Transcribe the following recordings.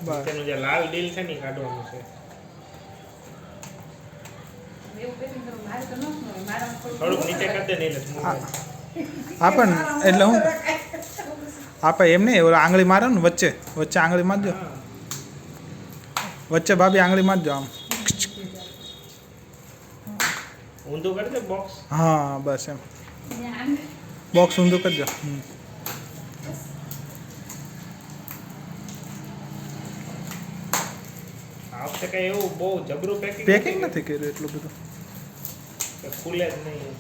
બસ તેનું જે લાલ ડીલ છે ને કાઢવાનું છે. થોડુંક નીચે કરી દે ને એટલે smooth આવે. આપણ એટલે હું આપણે એમ નહીં ઓલા આંગળી મારો ને વચ્ચે વચ્ચે આંગળી મારજો હા. વચ્ચે ભાભી આંગળી મારજો આમ ઊંધું કરી દે બોક્સ. હા બસ એમ બોક્સ ઊંધું કરજો આ વખતે કઈ એવું બહુ જબરું પેકિંગ નથી કર્યું એટલું બધું કે ખુલે જ નહીં.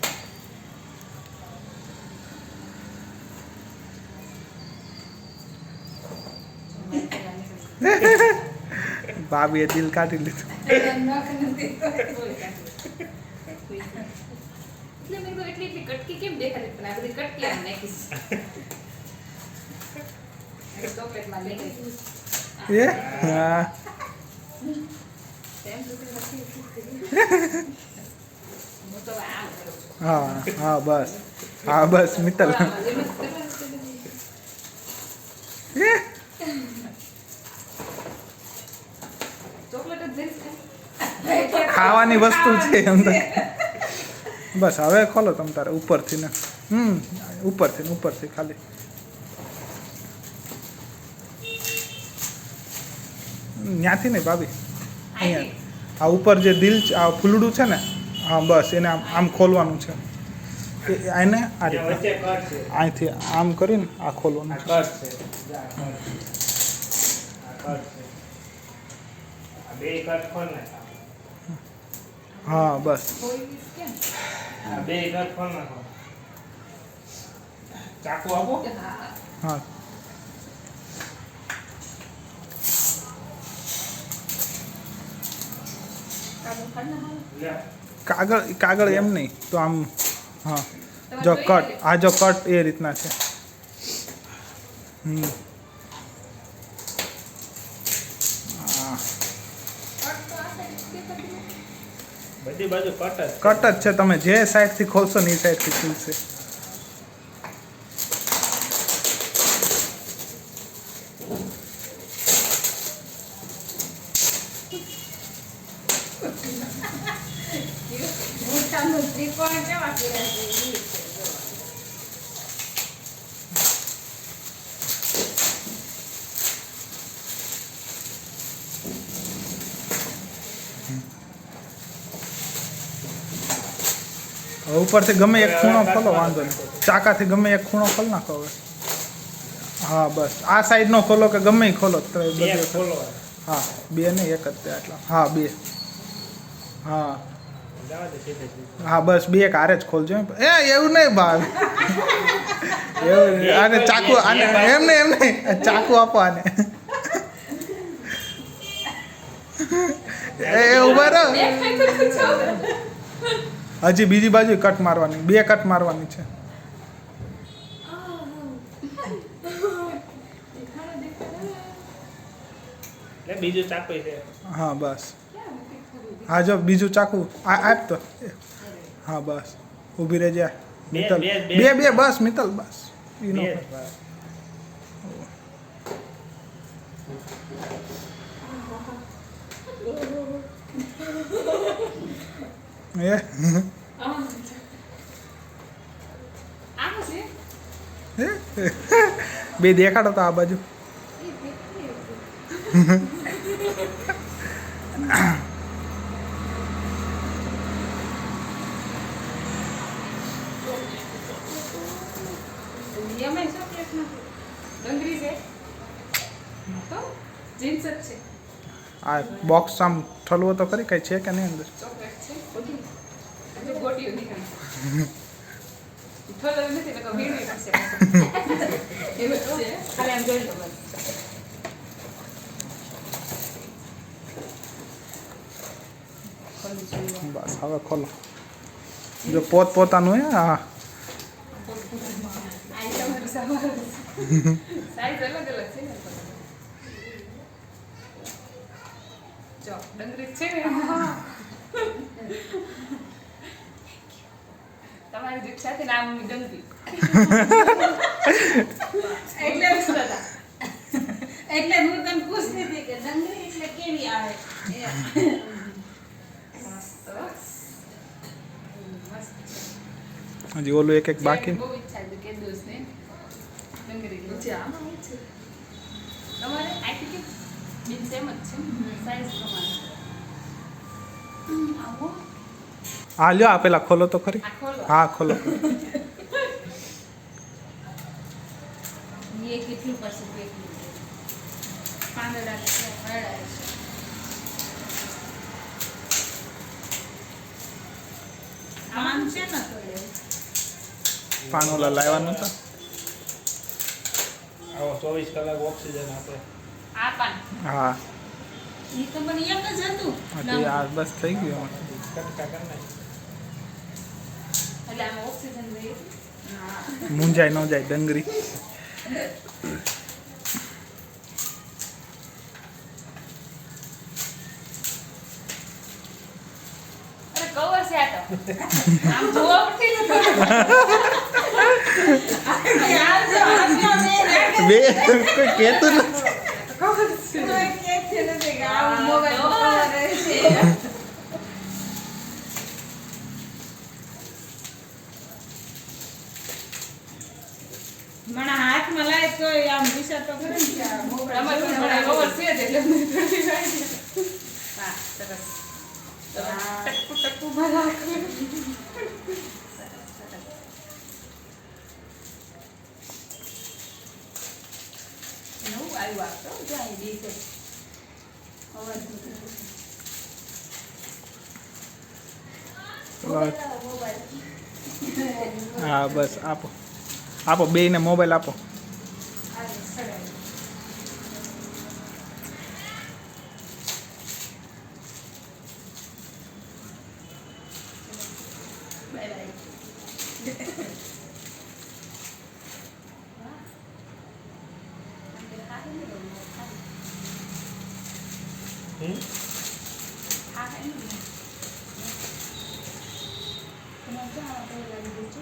ભાભીએ દિલ કાઢી લીધું કટકી કેમ દેખાતી પણ આ બધી કટકી આમ નાખીશ ચોકલેટમાં લઈ ગઈ એ હા તેમ સુધી નથી હું તો આમ કરું છું હા હા બસ હા બસ મિત્તલ ચોકલેટ જ જઈશ ખાવાની વસ્તુ છે અંદર બસ હવે ખોલો તમ તારે ઉપરથી ને ઉપરથી ખાલી ત્યાંથી નહીં ભાભી અહીંયા આ ઉપર જે દિલ છે આ ફૂલડું છે ને હા બસ એને આમ આમ ખોલવાનું છે એને આ રીતે વચ્ચે કટ છે. અહીંથી આમ કરીને આ ખોલવાનું આ છે કટ છે. આ કટ છે. આ બે કટ ખોલ નાખ. હા બસ આ બે કટ ખોલ નાખો. ચાકુ આપો. હા લે. કાગળ એમ નહીં તો આમ હા જો કટ આ જો કટ એ રીતના છે હા બધી બાજુ કટ જ છે. કટ જ છે તમે જે સાઈડથી ખોલશો ને એ સાઈડથી ખુલશે હવે ઉપરથી ગમે એક ખૂણો ખોલો વાંધો નહીં ચાકાથી ગમે એક ખૂણો ખોલ નાખો હવે હા બસ આ સાઈડનો ખોલો કે ગમે ઈ ખોલો તો બે બધું ખોલો. હા બે નહીં એક જ તે આટલા હા બે હા જવા દે સીધે સીધું. હા બસ બે એક હારે જ ખોલજો એ એવું નહીં ભાવ એવું નહીં. આને ચાકુ આને એમ નહીં ચાકુ આપો આને એ ઉભા રહો હજી બીજી બાજુ કટ મારવાની બે કટ મારવાની છે લે બીજું ચાકુ છે. હા બસ હા જો બીજું ચાકુ આપ તો હા બસ ઊભી રહી જાય મિત્તલ બે બસ મિત્તલ બસ ઈ નો બે એ બે દેખાડો તો આ બાજુ આ બોક્સ આમ ઠલવો તો ખરી કઈ છે કે નહીં અંદર બસ હવે ખોલો જો પોતાનું હે હા સાઈઝ અલગ અલગ છે ને જો ડંગરી છે ને તમારી જીત સાથે નામ ડંગરી એટલે હું તને પૂછતી હતી કે ડંગરી એટલે કેવી આવે મસ્ત મસ્ત હજી ઓલું એક બાકી બહુ ઈચ્છા છે કે દોસ્તને ડંગરી તમારે આખી કે બિન સેમ જ છે સાઈઝ પ્રમાણે આવો હા લ્યો આ પેલા ખોલો તો ખરી આ ખોલો હા ખોલો એ કેટલું પડશે કેટલું પાંદડા છે હરડા છે આમ છે ને થોડે પાન ઓલા લાવ્યા નતા આવો 24 કલાક ઓક્સિજન આપે. આ પાન હા એ તો મને એમ જ હતું તે આ બસ થઈ ગયું કટકા કર નાખ. એટલે આમાં ઓક્સિજન રહે મૂંઝાય ન જાય ડંગરી અરે કવર છે આ તો આમ જોવા પડતી નથી બે કોઈ કહેતું નથી મને હાથમાં લાય તો આમ વિચાર તો કરે ને કે આ મોબાઈલ અમારે તો ઘણા કવર છે જ એટલે અમને થોડી વાય છે. હા સરસ ટકુ ટકુ ભરા નવું આવ્યું આ તો જાય દી છે અવાજ હા બસ આપો આપો બેયને મોબાઈલ આપો હમ? આ કઈ નહીં તમારે ક્યાં લાગી ગયું છે